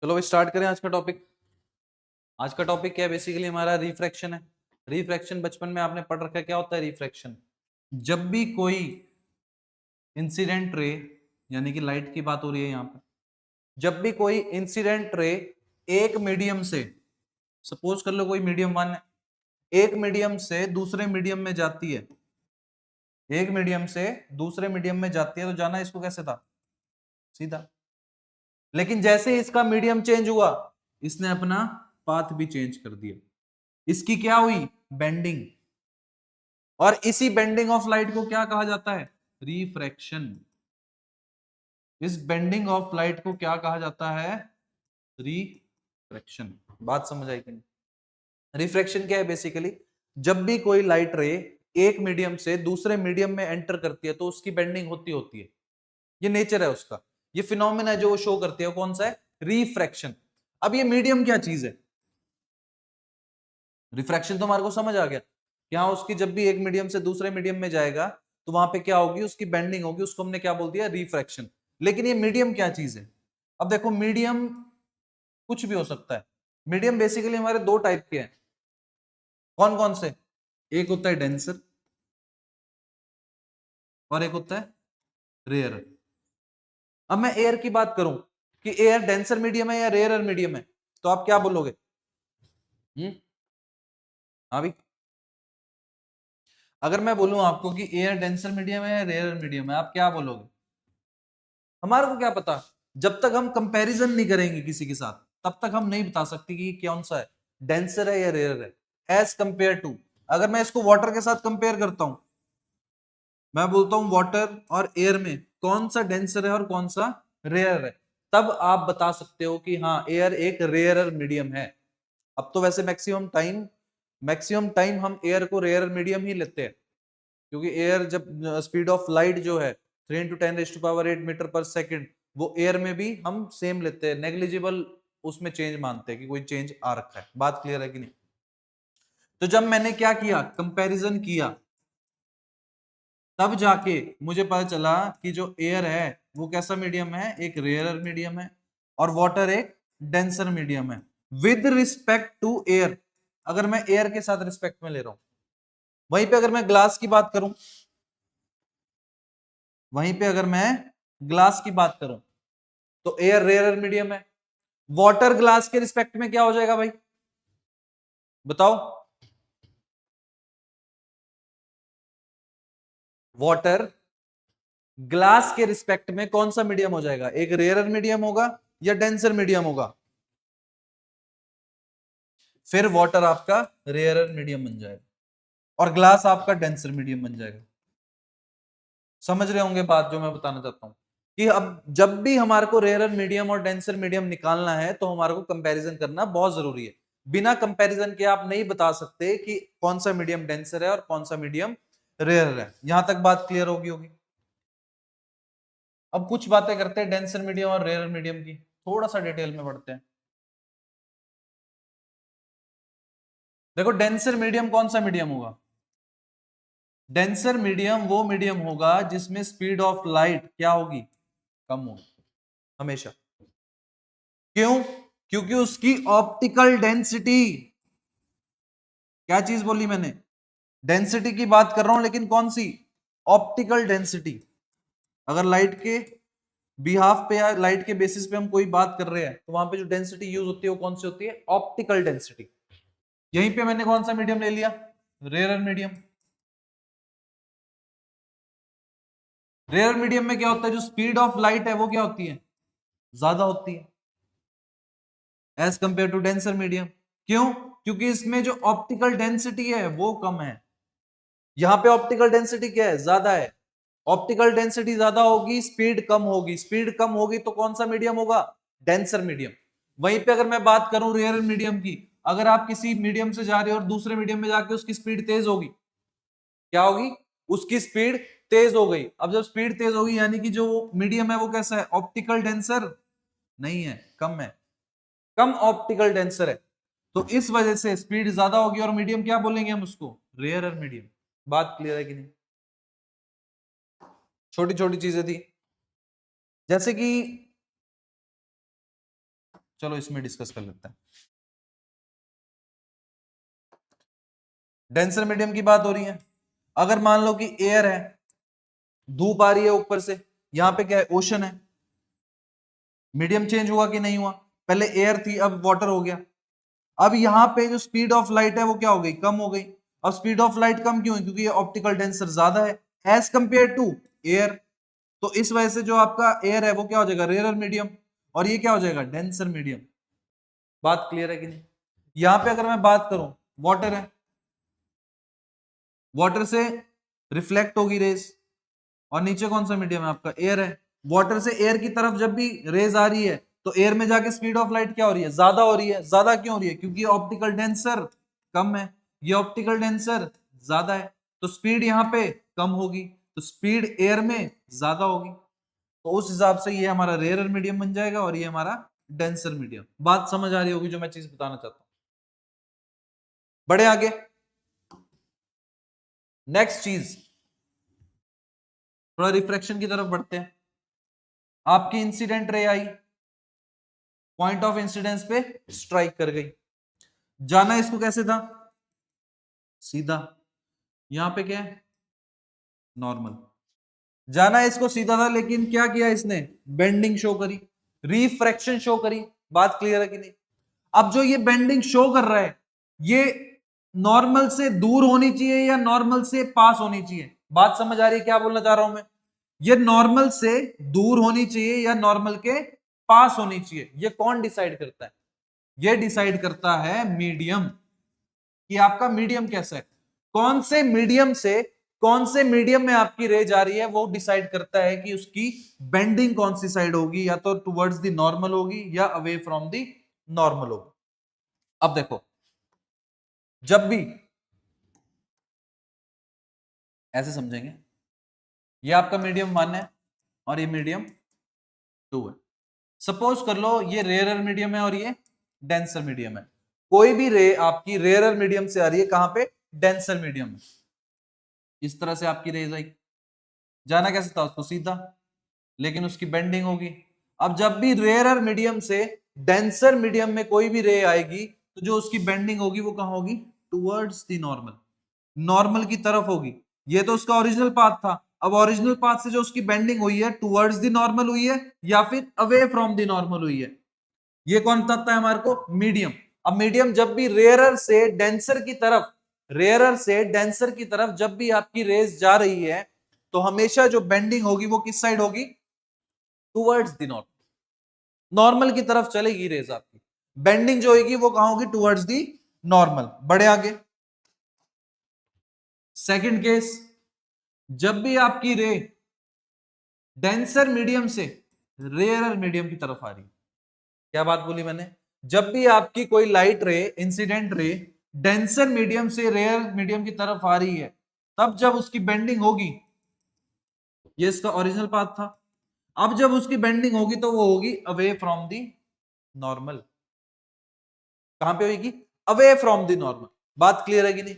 चलो स्टार्ट करें आज का टॉपिक। आज का टॉपिक क्या है? बेसिकली हमारा रिफ्रैक्शन है। रिफ्रैक्शन बचपन में आपने पढ़ रखा है, क्या होता है रिफ्रैक्शन? जब भी कोई इंसिडेंट रे, यानी कि लाइट की बात हो रही है यहाँ पर, जब भी कोई इंसिडेंट रे एक मीडियम से, सपोज कर लो कोई मीडियम वन है, एक मीडियम से दूसरे मीडियम में जाती है, एक मीडियम से दूसरे मीडियम में जाती है, तो जाना इसको कैसे था? सीधा। लेकिन जैसे इसका मीडियम चेंज हुआ, इसने अपना पाथ भी चेंज कर दिया। इसकी क्या हुई? बेंडिंग। और इसी बेंडिंग ऑफ लाइट को क्या कहा जाता है? रिफ्रैक्शन। इस बेंडिंग ऑफ लाइट को क्या कहा जाता है? रिफ्रैक्शन। बात समझ आई कि नहीं? रिफ्रैक्शन क्या है? बेसिकली जब भी कोई लाइट रे एक मीडियम से दूसरे मीडियम में एंटर करती है तो उसकी बेंडिंग होती है। ये नेचर है उसका, ये फिनोमेना जो शो करती है, कौन सा है? रिफ्रैक्शन। अब ये मीडियम क्या चीज है? रिफ्रैक्शन तो हमारे को समझ आ गया। यहां उसकी जब भी एक मीडियम से दूसरे मीडियम में जाएगा तो वहां पे क्या होगी? उसकी बेंडिंग होगी, उसको हमने क्या बोल दिया? रिफ्रैक्शन। लेकिन ये मीडियम क्या चीज है? अब देखो, मीडियम कुछ भी हो सकता है। मीडियम बेसिकली हमारे दो टाइप के हैं। कौन कौन से? एक होता है डेंसर और एक होता है रेयर। अब मैं एयर की बात करूं कि एयर डेंसर मीडियम है या रेयर मीडियम है, तो आप क्या बोलोगे? हाँ भी। अगर मैं बोलूं आपको कि एयर डेंसर मीडियम है या रेयर मीडियम है, आप क्या बोलोगे? हमारे को क्या पता? जब तक हम कंपैरिजन नहीं करेंगे किसी के साथ, तब तक हम नहीं बता सकते कि कौन सा है, डेंसर है या रेयर है। एज कंपेयर टू, अगर मैं इसको वाटर के साथ कंपेयर करता हूं, मैं बोलता हूं वाटर और एयर में कौन सा डेंसर है और कौन सा रेयर है, तब आप बता सकते हो कि हाँ, एयर एक रेयर मीडियम है। अब तो वैसे मैक्सिमम टाइम हम एयर को रेयर मीडियम ही लेते हैं, क्योंकि एयर जब स्पीड ऑफ लाइट जो है 3 × 10⁸ मीटर पर सेकंड, वो एयर में भी हम सेम लेते हैं, नेग्लिजिबल उसमें चेंज मानते हैं कि कोई चेंज आ रखा है। बात क्लियर है कि नहीं? तो जब मैंने क्या किया, कंपैरिजन किया, तब जाके मुझे पता चला कि जो एयर है वो कैसा मीडियम है? एक रेयर मीडियम है, और वाटर एक डेंसर मीडियम है विद रिस्पेक्ट टू एयर। अगर मैं एयर के साथ रिस्पेक्ट में ले रहा हूं, वहीं पे अगर मैं ग्लास की बात करूं, वहीं पे अगर मैं ग्लास की बात करूं, तो एयर रेयर मीडियम है। वाटर ग्लास के रिस्पेक्ट में क्या हो जाएगा भाई? बताओ। वाटर ग्लास के रिस्पेक्ट में कौन सा मीडियम हो जाएगा? एक रेयर मीडियम होगा या डेंसर मीडियम होगा? फिर वाटर आपका रेयर मीडियम बन जाएगा और ग्लास आपका डेंसर मीडियम बन जाएगा। समझ रहे होंगे बात जो मैं बताना चाहता हूं, कि अब जब भी हमारे को रेयर मीडियम और डेंसर मीडियम निकालना है तो हमारे को कंपैरिजन करना बहुत जरूरी है। बिना कंपैरिजन के आप नहीं बता सकते कि कौन सा मीडियम डेंसर है और कौन सा मीडियम रेयर है। यहां तक बात क्लियर होगी। अब कुछ बातें करते हैं डेंसर मीडियम और रेयर मीडियम की, थोड़ा सा डिटेल में पढ़ते हैं। देखो, डेंसर मीडियम कौन सा मीडियम होगा? डेंसर मीडियम वो मीडियम होगा जिसमें स्पीड ऑफ लाइट क्या होगी? कम होगी हमेशा। क्यों? क्योंकि उसकी ऑप्टिकल डेंसिटी, क्या चीज बोली मैंने? डेंसिटी की बात कर रहा हूं, लेकिन कौन सी? Optical density. अगर लाइट के बिहाफ पे या लाइट के बेसिस पे हम कोई बात कर रहे हैं, तो वहां पे जो डेंसिटी यूज होती है वो कौन सी होती है? Optical density. यहीं पे मैंने कौन सा मीडियम ले लिया? Rare medium. रेयर मीडियम में क्या होता है? जो स्पीड ऑफ लाइट है वो क्या होती है? ज्यादा होती है as compare to denser medium. क्यों? क्योंकि इसमें जो ऑप्टिकल डेंसिटी है वो कम है। यहां पे ऑप्टिकल डेंसिटी क्या है? ज्यादा है। ऑप्टिकल डेंसिटी ज्यादा होगी, स्पीड कम होगी। स्पीड कम होगी तो कौन सा मीडियम होगा? Denser medium. वहीं पे अगर मैं बात करूं रेयर मीडियम की, अगर आप किसी मीडियम से जा रहे हो और दूसरे मीडियम में जाके उसकी स्पीड तेज होगी, क्या होगी? उसकी स्पीड तेज हो गई। अब जब स्पीड तेज होगी, यानी कि जो मीडियम है वो कैसा है? ऑप्टिकल डेंसर नहीं है, कम है, कम ऑप्टिकल डेंसर है। तो इस वजह से स्पीड ज्यादा होगी और मीडियम क्या बोलेंगे हम उसको? Rare medium. बात क्लियर है कि नहीं? छोटी छोटी चीजें थी, जैसे कि चलो इसमें डिस्कस कर लेते हैं। डेंसर मीडियम की बात हो रही है। अगर मान लो कि एयर है, धूप आ रही है ऊपर से, यहां पे क्या है, ओशन है, मीडियम चेंज हुआ कि नहीं हुआ? पहले एयर थी, अब वाटर हो गया। अब यहां पे जो स्पीड ऑफ लाइट है वो क्या हो गई, कम हो गई। अब स्पीड ऑफ लाइट कम क्यों है? क्योंकि ये ऑप्टिकल डेंसर ज्यादा है एज कंपेयर टू एयर। तो इस वजह से जो आपका एयर है वो क्या हो जाएगा, रेयर मीडियम, और ये क्या हो जाएगा, डेंसर मीडियम। बात क्लियर है कि नहीं? यहां पे अगर मैं बात करूं, वाटर है, वाटर से रिफ्लेक्ट होगी रेस, और नीचे कौन सा मीडियम है आपका, एयर है। वाटर से एयर की तरफ जब भी रेज आ रही है तो एयर में जाके स्पीड ऑफ लाइट क्या हो रही है, ज्यादा हो रही है। ज्यादा क्यों हो रही है? क्योंकि ऑप्टिकल डेंसर कम है, ये ऑप्टिकल डेंसर ज्यादा है, तो स्पीड यहां पे कम होगी, तो स्पीड एयर में ज्यादा होगी। तो उस हिसाब से ये हमारा रेयर मीडियम बन जाएगा और ये हमारा डेंसर मीडियम। बात समझ आ रही होगी जो मैं चीज बताना चाहता हूं। बढ़े आगे, नेक्स्ट चीज, थोड़ा रिफ्रैक्शन की तरफ बढ़ते हैं। आपकी incident ray I, point of incidence पे स्ट्राइक कर गई, जाना इसको कैसे था, सीधा। यहां पे क्या है, नॉर्मल। जाना इसको सीधा था, लेकिन क्या किया इसने, बेंडिंग शो करी, रिफ्रैक्शन शो करी। बात क्लियर है कि नहीं? अब जो ये बेंडिंग शो कर रहा है, ये नॉर्मल से दूर होनी चाहिए या नॉर्मल से पास होनी चाहिए? बात समझ आ रही है क्या बोलना चाह रहा हूं मैं? ये नॉर्मल से दूर होनी चाहिए या नॉर्मल के पास होनी चाहिए? ये कौन डिसाइड करता है? ये डिसाइड करता है मीडियम, कि आपका मीडियम कैसा है। कौन से मीडियम में आपकी रे जा रही है, वो डिसाइड करता है कि उसकी बेंडिंग कौन सी साइड होगी, या तो टुवर्ड्स द नॉर्मल होगी या अवे फ्रॉम द नॉर्मल होगी। अब देखो, जब भी ऐसे समझेंगे, ये आपका मीडियम 1 है और ये मीडियम 2 है। सपोज कर लो ये रेयरर मीडियम है और ये डेंसर मीडियम है। कोई भी रे आपकी रेयरर मीडियम से आ रही है, कहां पे, डेंसर मीडियम में। इस तरह से आपकी रेज आई, जाना कैसे था, उसको सीधा, लेकिन उसकी बेंडिंग होगी। अब जब भी रेयरर मीडियम से डेंसर मीडियम में कोई भी रे आएगी, तो जो उसकी बेंडिंग होगी वो कहां होगी, टुवर्ड्स द नॉर्मल, नॉर्मल की तरफ होगी। ये तो उसका ओरिजिनल पाथ था। अब ओरिजिनल पाथ से जो उसकी बेंडिंग हुई है, टुवर्ड्स द नॉर्मल हुई है या फिर अवे फ्रॉम द नॉर्मल हुई है? ये कौन बताता है हमारे को, मीडियम। अब मीडियम जब भी रेयरर से डेंसर की तरफ, रेयरर से डेंसर की तरफ जब भी आपकी रेज जा रही है, तो हमेशा जो बेंडिंग होगी वो किस साइड होगी, टुवर्ड्स द नॉर्मल, नॉर्मल की तरफ चलेगी रेज आपकी। बेंडिंग जो होगी वो कहां होगी, टुवर्ड्स द नॉर्मल। बढ़े आगे, सेकंड केस, जब भी आपकी रे डेंसर मीडियम से रेयरर मीडियम की तरफ आ रही है। क्या बात बोली मैंने? जब भी आपकी कोई लाइट रे, इंसिडेंट रे डेंसर मीडियम से रेयर मीडियम की तरफ आ रही है, तब जब उसकी बेंडिंग होगी, ये इसका ओरिजिनल पाथ था, अब जब उसकी बेंडिंग होगी तो वो होगी अवे फ्रॉम दी नॉर्मल। कहां पे होगी, अवे फ्रॉम दी नॉर्मल। बात क्लियर है कि नहीं?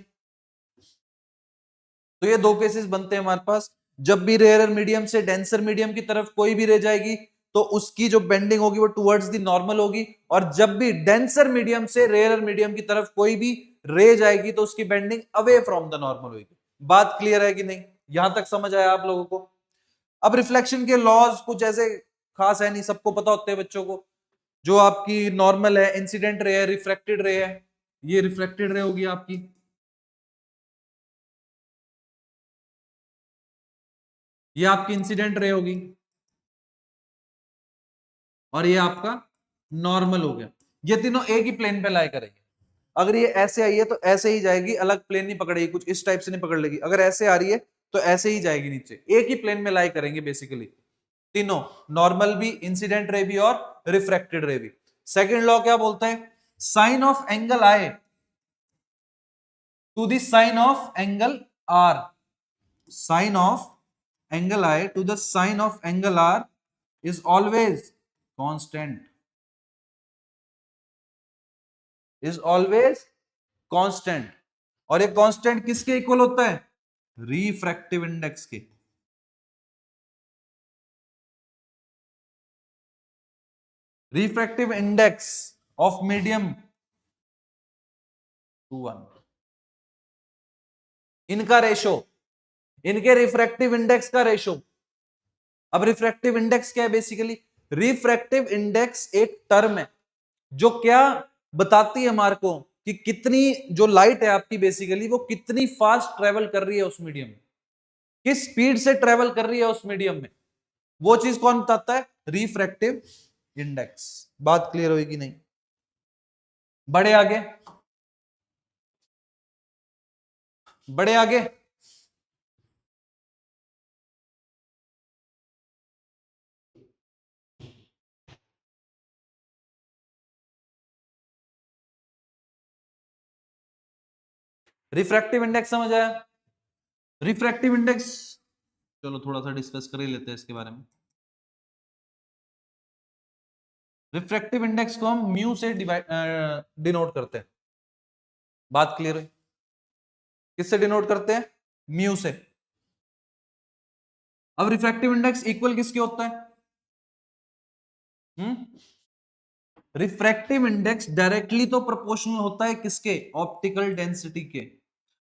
तो ये दो केसेस बनते हैं हमारे पास, जब भी रेयर मीडियम से डेंसर मीडियम की तरफ कोई भी रे जाएगी, तो उसकी जो बेंडिंग होगी वो टुवर्ड्स द नॉर्मल होगी, और जब भी डेंसर मीडियम से रेयर मीडियम की तरफ कोई भी रे जाएगी, तो उसकी bending away from the normal होगी। बात क्लियर है कि नहीं? यहां तक समझ आया आप लोगों को? अब रिफ्लेक्शन के लॉज कुछ ऐसे खास है नहीं, सबको पता होते हैं बच्चों को। जो आपकी नॉर्मल है, इंसिडेंट रे है, रिफ्लेक्टेड रे है, ये रिफ्लेक्टेड रे होगी आपकी, ये आपकी इंसिडेंट रे होगी, और ये आपका नॉर्मल हो गया। ये तीनों एक ही प्लेन पे लाई करेंगे। अगर ये ऐसे आई है तो ऐसे ही जाएगी, अलग प्लेन नहीं पकड़ेगी, कुछ इस टाइप से नहीं पकड़ लेगी। अगर ऐसे आ रही है तो ऐसे ही जाएगी नीचे, एक ही प्लेन में लाई करेंगे बेसिकली तीनों, नॉर्मल भी, इंसिडेंट रे भी और रिफ्रैक्टेड रे भी। सेकेंड लॉ क्या बोलता है, sine of angle I to the sine of angle R, sine of angle I to the sine of angle R is always constant, is always constant. और ये constant किसके इक्वल होता है, रिफ्रैक्टिव इंडेक्स के। Refractive index of medium 2:1, इनका ratio, इनके refractive index का रेशो। अब रिफ्रैक्टिव इंडेक्स क्या है? बेसिकली रिफ्रैक्टिव इंडेक्स एक टर्म है जो क्या बताती है हमारे को कि कितनी जो लाइट है आपकी बेसिकली वो कितनी फास्ट ट्रेवल कर रही है उस मीडियम में, किस स्पीड से ट्रेवल कर रही है उस मीडियम में, वो चीज कौन बताता है? Refractive index. बात क्लियर होगी नहीं? बड़े आगे, बड़े आगे। रिफ्रैक्टिव इंडेक्स समझ आया? रिफ्रैक्टिव इंडेक्स, चलो थोड़ा सा डिस्कस कर ही लेते हैं इसके बारे में। रिफ्रैक्टिव इंडेक्स को हम म्यू से डिनोट करते हैं। बात क्लियर है? किससे डिनोट करते हैं? म्यू से। अब रिफ्रैक्टिव इंडेक्स इक्वल किसके होता है? रिफ्रैक्टिव इंडेक्स डायरेक्टली तो प्रोपोर्शनल होता है किसके? ऑप्टिकल डेंसिटी के।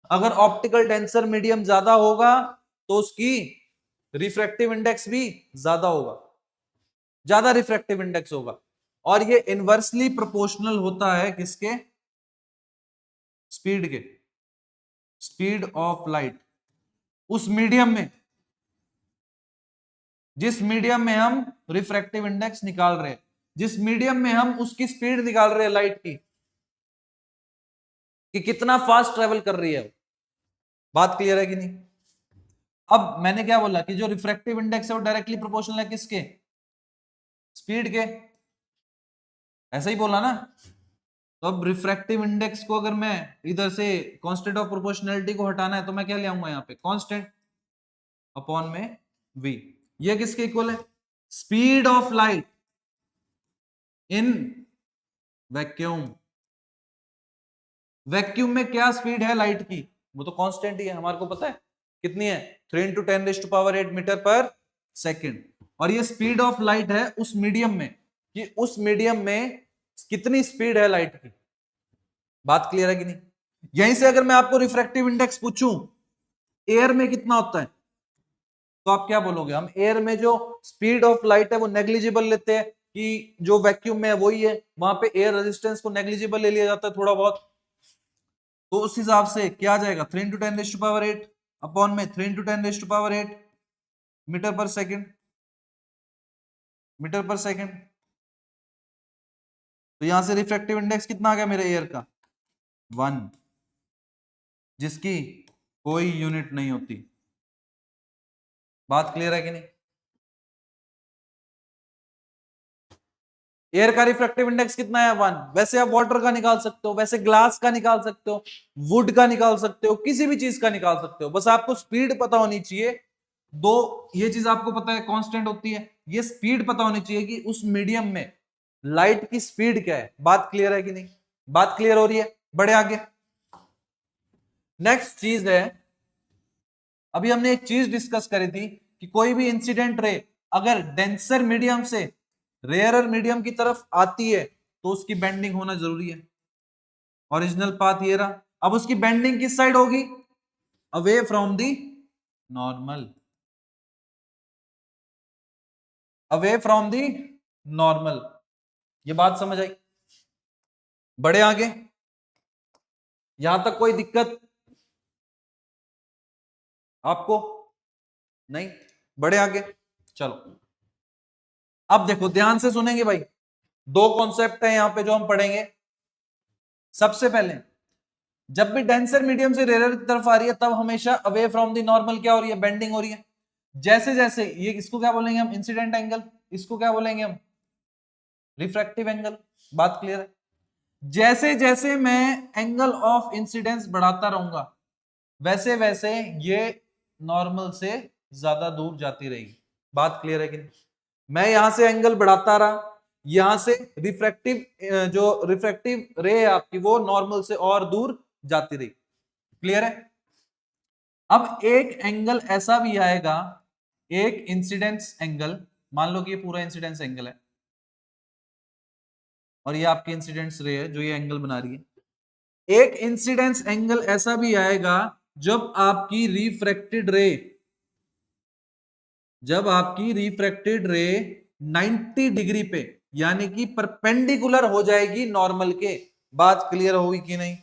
अगर ऑप्टिकल डेंसर मीडियम ज्यादा होगा तो उसकी रिफ्रैक्टिव इंडेक्स भी ज्यादा होगा, ज्यादा रिफ्रैक्टिव इंडेक्स होगा। और ये इनवर्सली प्रोपोर्शनल होता है किसके? स्पीड के, स्पीड ऑफ लाइट उस मीडियम में, जिस मीडियम में हम रिफ्रैक्टिव इंडेक्स निकाल रहे हैं, जिस मीडियम में हम उसकी स्पीड निकाल रहे हैं लाइट की, कि कितना फास्ट ट्रेवल कर रही है। बात क्लियर है कि नहीं? अब मैंने क्या बोला कि जो रिफ्रैक्टिव इंडेक्स है वो डायरेक्टली प्रोपोर्शनल है किसके? स्पीड के। ऐसा ही बोला ना? तो अब रिफ्रैक्टिव इंडेक्स को अगर मैं इधर से कांस्टेंट ऑफ प्रोपोर्शनैलिटी को हटाना है तो मैं क्या ले आऊंगा यहाँ पे? कांस्टेंट अपॉन में v। ये किसके इक्वल है? Speed of light in vacuum. Vacuum में क्या स्पीड है लाइट की? वो तो कांस्टेंट ही है, हमारे को पता है कितनी है? 3 × 10⁸ मीटर पर सेकेंड। और ये स्पीड ऑफ लाइट है उस मीडियम में, कि उस मीडियम में कितनी स्पीड है लाइट की। बात क्लियर है कि नहीं? यहीं से अगर मैं आपको रिफ्रैक्टिव इंडेक्स पूछूं एयर में कितना होता है तो आप क्या बोलोगे? हम एयर में जो स्पीड ऑफ लाइट है वो नेग्लिजिबल लेते हैं कि जो वैक्यूम में है वही है, वहां पे एयर रेजिस्टेंस को नेग्लिजिबल ले लिया जाता है थोड़ा बहुत। तो उस हिसाब से क्या आ जाएगा? 3 × 10⁸ अपॉन में 3 × 10⁸ मीटर पर सेकेंड, मीटर पर सेकेंड। तो यहां से रिफ्रैक्टिव इंडेक्स कितना आ गया मेरे एयर का? 1, जिसकी कोई यूनिट नहीं होती। बात क्लियर है कि नहीं? एयर का रिफ्रैक्टिव इंडेक्स कितना है? 1। वैसे आप वाटर का निकाल सकते हो, वैसे ग्लास का निकाल सकते हो, वुड का निकाल सकते हो, किसी भी चीज का निकाल सकते हो, बस आपको स्पीड पता होनी चाहिए। दो ये चीज आपको पता है कांस्टेंट होती है, ये स्पीड पता होनी चाहिए कि उस मीडियम में लाइट की स्पीड क्या है। बात क्लियर है कि नहीं? बात क्लियर हो रही है? बड़े आगे। नेक्स्ट चीज है, अभी हमने एक चीज डिस्कस करी थी कि कोई भी इंसिडेंट रे अगर डेंसर मीडियम से रेयरर मीडियम की तरफ आती है तो उसकी बेंडिंग होना जरूरी है। ओरिजिनल पाथ ये रहा। अब उसकी बेंडिंग किस साइड होगी? Away from the normal, away from the normal. ये बात समझ आई? बड़े आगे, यहां तक कोई दिक्कत आपको नहीं? बड़े आगे, चलो अब देखो ध्यान से सुनेंगे भाई। दो कॉन्सेप्ट है यहां पे जो हम पढ़ेंगे। सबसे पहले जब भी डेंसर मीडियम से रेयर की तरफ आ रही है तब हमेशा अवे फ्रॉम द नॉर्मल क्या हो रही है? बेंडिंग हो रही है। जैसे जैसे ये इसको क्या बोलेंगे हम? Incident angle. इसको क्या बोलेंगे हम? Refractive angle. बात क्लियर है? जैसे जैसे मैं एंगल ऑफ इंसिडेंस बढ़ाता रहूंगा वैसे वैसे ये नॉर्मल से ज्यादा दूर जाती रहेगी। बात क्लियर है कि नहीं? मैं यहां से एंगल बढ़ाता रहा, यहां से रिफ्रैक्टिव जो रिफ्रैक्टिव रे है आपकी वो नॉर्मल से और दूर जाती रही। क्लियर है? अब एक एंगल ऐसा भी आएगा, एक इंसिडेंस एंगल, मान लो कि ये पूरा इंसिडेंस एंगल है, और ये आपकी इंसिडेंस रे है जो ये एंगल बना रही है। एक इंसिडेंस एंगल ऐसा भी आएगा जब आपकी रिफ्रैक्टेड रे, जब आपकी रिफ्रैक्टेड रे 90 डिग्री पे यानी कि परपेंडिकुलर हो जाएगी नॉर्मल के। बात क्लियर होगी कि नहीं?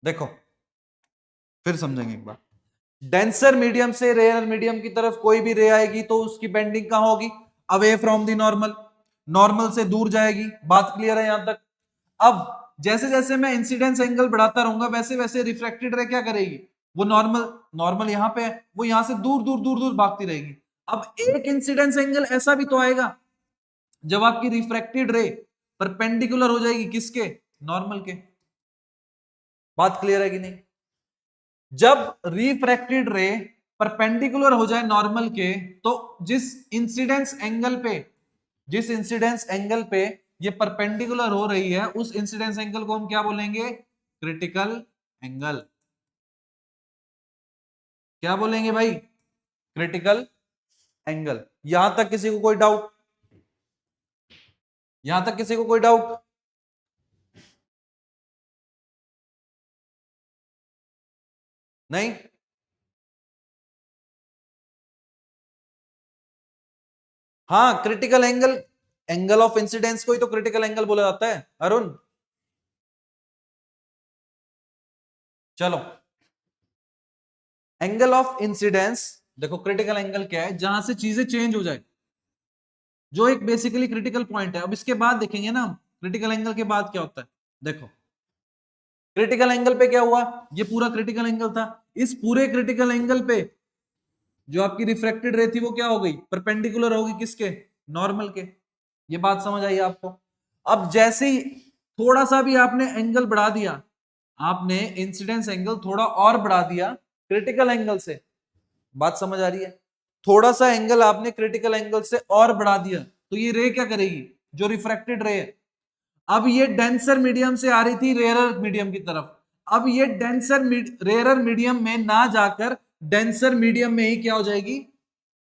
देखो फिर समझेंगे एक बार। डेंसर मीडियम से रेयर मीडियम की तरफ कोई भी रे आएगी तो उसकी बेंडिंग कहां होगी? Away from the normal, normal से दूर जाएगी। बात क्लियर है यहां तक? अब जैसे जैसे मैं इंसिडेंस एंगल बढ़ाता रहूंगा वैसे वैसे रिफ्रैक्टेड रे क्या करेगी? वो नॉर्मल, नॉर्मल यहां पे है, वो यहां से दूर दूर दूर दूर भागती रहेगी। अब एक इंसिडेंस एंगल ऐसा भी तो आएगा जब आपकी रिफ्रैक्टेड रे परपेंडिकुलर हो जाएगी किसके? नॉर्मल के। बात क्लियर है कि नहीं? जब रिफ्रैक्टेड रे परपेंडिकुलर हो जाए नॉर्मल के तो जिस इंसिडेंस एंगल पे ये परपेंडिकुलर हो रही है उस इंसिडेंस एंगल को हम क्या बोलेंगे? Critical angle. क्या बोलेंगे भाई? Critical angle. यहां तक किसी को कोई डाउट? यहां तक किसी को कोई डाउट? नहीं? हाँ, critical angle, angle of incidence को ही तो क्रिटिकल एंगल बोला जाता है अरुण। चलो, एंगल ऑफ इंसिडेंस, देखो क्रिटिकल एंगल क्या है? जहां से चीजें चेंज हो जाए, जो एक बेसिकली क्रिटिकल पॉइंट है। अब इसके बाद देखेंगे ना क्रिटिकल एंगल के बाद क्या होता है। देखो क्रिटिकल एंगल पे क्या हुआ? ये पूरा क्रिटिकल एंगल था। इस पूरे क्रिटिकल एंगल पे जो आपकी रिफ्रैक्टेड रे थी वो क्या हो गई? परपेंडिकुलर होगी किसके? नॉर्मल के। ये बात समझ आई आपको? अब जैसे ही थोड़ा सा भी आपने एंगल बढ़ा दिया, आपने इंसिडेंस एंगल थोड़ा और बढ़ा दिया क्रिटिकल एंगल से, बात समझ आ रही है? थोड़ा सा एंगल आपने क्रिटिकल एंगल से और बढ़ा दिया तो ये रे क्या करेगी? जो रिफ्रैक्टेड रे है, अब ये डेंसर मीडियम से आ रही थी रेयरर मीडियम की तरफ, अब ये रेयरर मीडियम में ना जाकर डेंसर मीडियम में ही क्या हो जाएगी?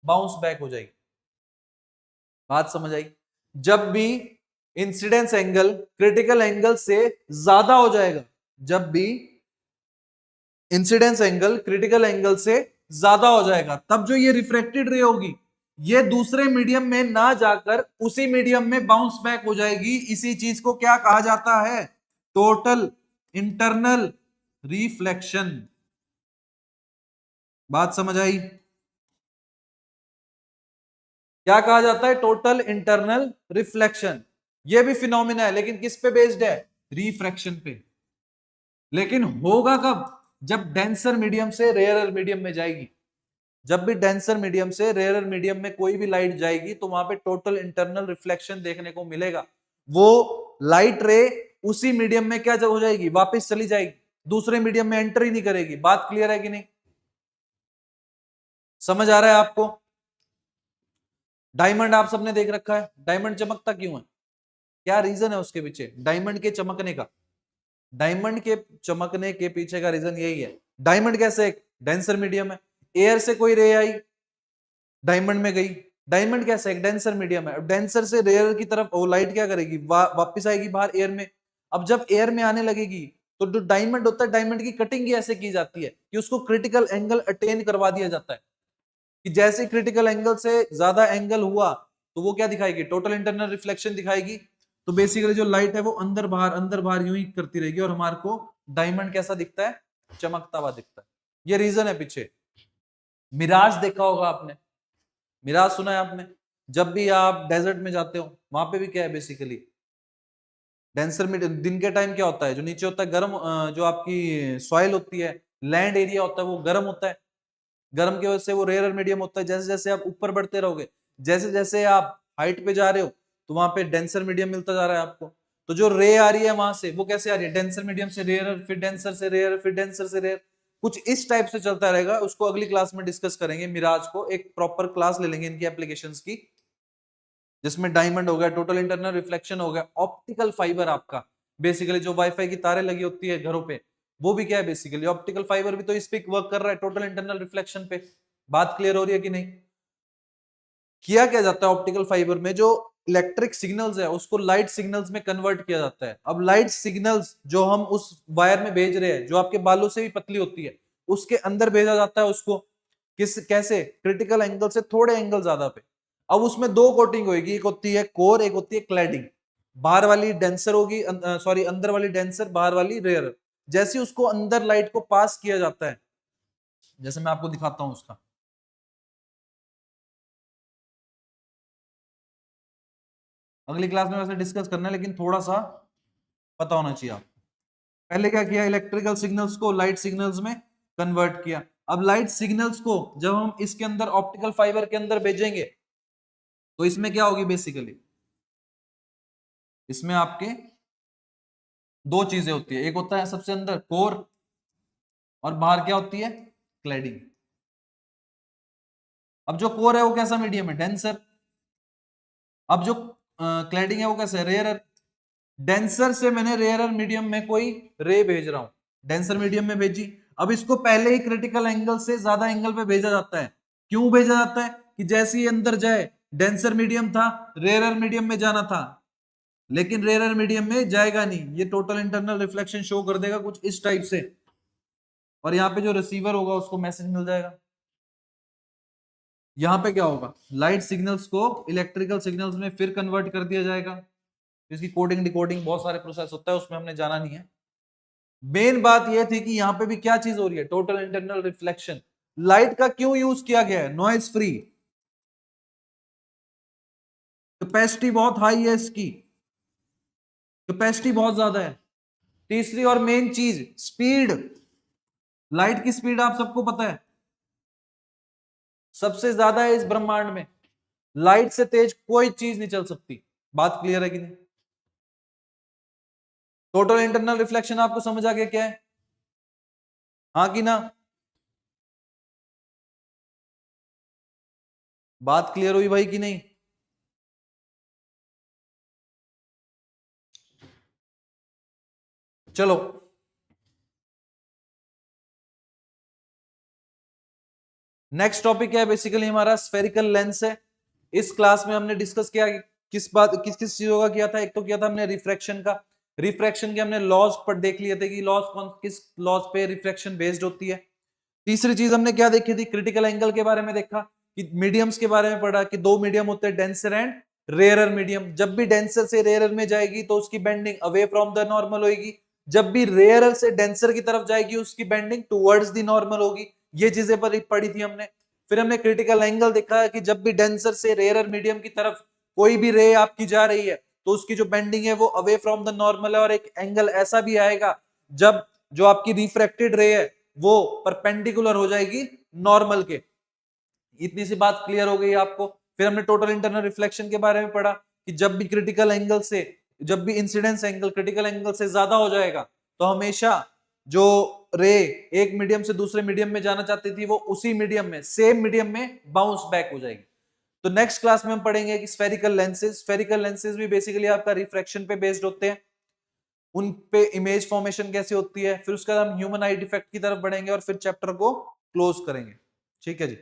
बाउंस बैक हो जाएगी। बात समझ आई? जब भी इंसिडेंस एंगल क्रिटिकल एंगल से ज्यादा हो जाएगा, जब भी इंसिडेंस एंगल क्रिटिकल एंगल से ज्यादा हो जाएगा, तब जो ये रिफ्रैक्टेड रे होगी ये दूसरे मीडियम में ना जाकर उसी मीडियम में बाउंस बैक हो जाएगी। इसी चीज को क्या कहा जाता है? Total internal reflection. बात समझ आई? क्या कहा जाता है? Total internal reflection. ये भी फिनोमिना है लेकिन किस पे बेस्ड है? रिफ्रैक्शन पे। लेकिन होगा कब? जब डेंसर मीडियम से रेयरर मीडियम में जाएगी। जब भी डेंसर मीडियम से रेयरर मीडियम में कोई भी लाइट जाएगी तो वहां पे टोटल इंटरनल रिफ्लेक्शन देखने को मिलेगा। वो लाइट रे उसी मीडियम में क्या हो जाएगी? वापस चली जाएगी, दूसरे मीडियम में एंटर ही नहीं करेगी। बात क्लियर है कि नहीं? समझ आ रहा है आपको? डायमंड आप सबने देख रखा है, डायमंड चमकता क्यों है? क्या रीजन है उसके पीछे डायमंड के चमकने का? डायमंड के चमकने के पीछे का रीजन यही है। डायमंड कैसे एक डेंसर मीडियम है, एयर से कोई रे आई डायमंड में गई, डायमंड कैसे एक डेंसर मीडियम है, डेंसर से रेयर की तरफ वो लाइट क्या करेगी? वापस आएगी बाहर एयर में। अब जब एयर में आने लगेगी तो जो डायमंड होता है, डायमंड की कटिंग ही ऐसे की जाती है कि उसको क्रिटिकल एंगल अटेन करवा दिया जाता है कि जैसे क्रिटिकल एंगल से ज्यादा एंगल हुआ तो वो क्या दिखाएगी? टोटल इंटरनल रिफ्लेक्शन दिखाएगी। तो बेसिकली जो लाइट है वो अंदर बाहर यूं ही करती रहेगी और हमारे को डायमंड कैसा दिखता है? चमकता हुआ दिखता है। ये रीजन है पीछे। मिराज देखा होगा आपने, मिराज सुना है आपने? जब भी आप डेजर्ट में जाते हो वहां पे भी क्या है? बेसिकली डेंसर में दिन के टाइम क्या होता है? जो नीचे होता है गर्म, जो आपकी सॉइल होती है, लैंड एरिया होता है वो गर्म होता है। गर्म की वजह से वो रेयर मीडियम होता है। जैसे जैसे आप ऊपर बढ़ते रहोगे, जैसे जैसे आप हाइट पे जा रहे हो तो वहां पे डेंसर मीडियम मिलता जा रहा है आपको। तो जो रे आ रही है वहां से वो कैसे आ रही है? डेंसर मीडियम से रेयर, फिर डेंसर से रेयर, फिर डेंसर से रेयर, कुछ इस टाइप से चलता रहेगा। उसको अगली क्लास में डिस्कस करेंगे। मिराज को एक प्रॉपर क्लास ले लेंगे इनकी एप्लीकेशंस की, जिसमें डायमंड हो गया, टोटल इंटरनल रिफ्लेक्शन हो गया, ऑप्टिकल फाइबर आपका बेसिकली जो वाईफाई की तारें लगी होती है घरों पे, वो भी क्या है? बेसिकली ऑप्टिकल फाइबर भी तो इस पे वर्क कर रहा है टोटल इंटरनल रिफ्लेक्शन पे। बात क्लियर हो रही है कि नहीं? किया क्या जाता है ऑप्टिकल फाइबर में, जो इलेक्ट्रिक सिग्नल्स है उसको लाइट सिग्नल्स में कन्वर्ट किया जाता है। अब लाइट सिग्नल्स जो हम उस वायर में भेज रहे हैं, जो आपके बालों से भी पतली होती है, उसके अंदर भेजा जाता है उसको। कैसे? क्रिटिकल एंगल से थोड़े एंगल ज्यादा पे। अब उसमें दो कोटिंग होगी, एक होती है कोर, एक होती है क्लैडिंग। बाहर वाली डेंसर होगी, सॉरी अंदर वाली डेंसर, बाहर वाली रेयर। जैसे उसको अंदर लाइट को पास किया जाता है, जैसे मैं आपको दिखाता हूं उसका, अगली क्लास में वैसे डिस्कस करना है, लेकिन थोड़ा सा पता होना चाहिए आपको। पहले क्या किया, इलेक्ट्रिकल सिग्नल्स को लाइट सिग्नल्स में कन्वर्ट किया। अब लाइट सिग्नल्स को जब हम इसके अंदर ऑप्टिकल फाइबर के अंदर भेजेंगे, तो इसमें क्या होगी बेसिकली, इसमें आपके दो चीजें होती है, एक होता है सबसे अंदर कोर, और बाहर क्या होती है, क्लैडिंग। अब जो कोर है वो कैसा मीडियम है, डेंसर। अब जो क्लैडिंग है वो कैसा है, रेयरर। डेंसर से मैंने रेयरर मीडियम में कोई रे भेज रहा हूं, डेंसर मीडियम में भेजी। अब इसको पहले ही क्रिटिकल एंगल से ज्यादा एंगल पे भेजा जाता है। क्यों भेजा जाता है, कि जैसे ही अंदर जाए, डेंसर मीडियम था, रेयरर मीडियम में जाना था, लेकिन रेयरर मीडियम में जाएगा नहीं, ये टोटल इंटरनल रिफ्लेक्शन शो कर देगा कुछ इस टाइप से, और यहाँ पे जो रिसीवर होगा उसको मैसेज मिल जाएगा। यहाँ पे क्या होगा, लाइट सिग्नल्स को इलेक्ट्रिकल सिग्नल्स में फिर कन्वर्ट कर दिया जाएगा। इसकी कोडिंग डिकोडिंग बहुत सारे प्रोसेस होता है, उसमें हमने जाना नहीं है। मेन बात यह थी कि यहाँ पे भी क्या चीज हो रही है, टोटल इंटरनल रिफ्लेक्शन। लाइट का क्यों यूज किया गया है, नॉइज फ्री, कैपेसिटी बहुत हाई है इसकी, कैपेसिटी बहुत ज्यादा है। तीसरी और मेन चीज, स्पीड। लाइट की स्पीड आप सबको पता है सबसे ज्यादा है इस ब्रह्मांड में। लाइट से तेज कोई चीज नहीं चल सकती। बात क्लियर है कि नहीं? टोटल इंटरनल रिफ्लेक्शन आपको समझ आ गया क्या है, हाँ कि ना? बात क्लियर हुई भाई कि नहीं? चलो, नेक्स्ट टॉपिक क्या है, बेसिकली हमारा स्फेरिकल लेंस है। इस क्लास में हमने डिस्कस किया कि किस किस चीजों का किया था। एक तो किया था हमने रिफ्रैक्शन का, रिफ्रैक्शन के हमने लॉज पर देख लिए थे कि लॉज कौन किस लॉज पे रिफ्रैक्शन बेस्ड होती है। तीसरी चीज हमने क्या देखी थी, क्रिटिकल एंगल के बारे में देखा, कि मीडियम्स के बारे में पढ़ा कि दो मीडियम होते हैं, डेंसर एंड रेयरर मीडियम। जब भी डेंसर से रेयरर में जाएगी तो उसकी bending away from the normal होगी, जब भी रेयरर से डेंसर की तरफ जाएगी उसकी बेंडिंग टुवर्ड्स द नॉर्मल होगी। ये चीजें पढ़ी थी हमने। फिर हमने क्रिटिकल एंगल देखा कि जब भी डेंसर से रेयरर मीडियम की तरफ कोई भी रे आपकी जा रही है तो उसकी जो बेंडिंग है वो अवे फ्रॉम द नॉर्मल है, और एक एंगल ऐसा भी आएगा जब जो आपकी रिफ्रैक्टेड रे है वो परपेंडिकुलर हो जाएगी नॉर्मल के। इतनी सी बात क्लियर हो गई आपको। फिर हमने टोटल इंटरनल रिफ्लेक्शन के बारे में पढ़ा कि जब भी क्रिटिकल एंगल से, जब भी इंसिडेंस एंगल क्रिटिकल एंगल से ज्यादा हो जाएगा तो हमेशा जो रे एक मीडियम से दूसरे मीडियम में जाना चाहती थी वो उसी मीडियम में, सेम मीडियम में बाउंस बैक हो जाएगी। तो नेक्स्ट क्लास में हम पढ़ेंगे कि स्फेरिकल लेंसेज, स्फेरिकल लेंसेज भी बेसिकली आपका रिफ्रैक्शन पे बेस्ड होते हैं, उन पे इमेज फॉर्मेशन कैसे होती है। फिर उसके बाद हम ह्यूमन आई डिफेक्ट की तरफ बढ़ेंगे और फिर चैप्टर को क्लोज करेंगे। ठीक है जी।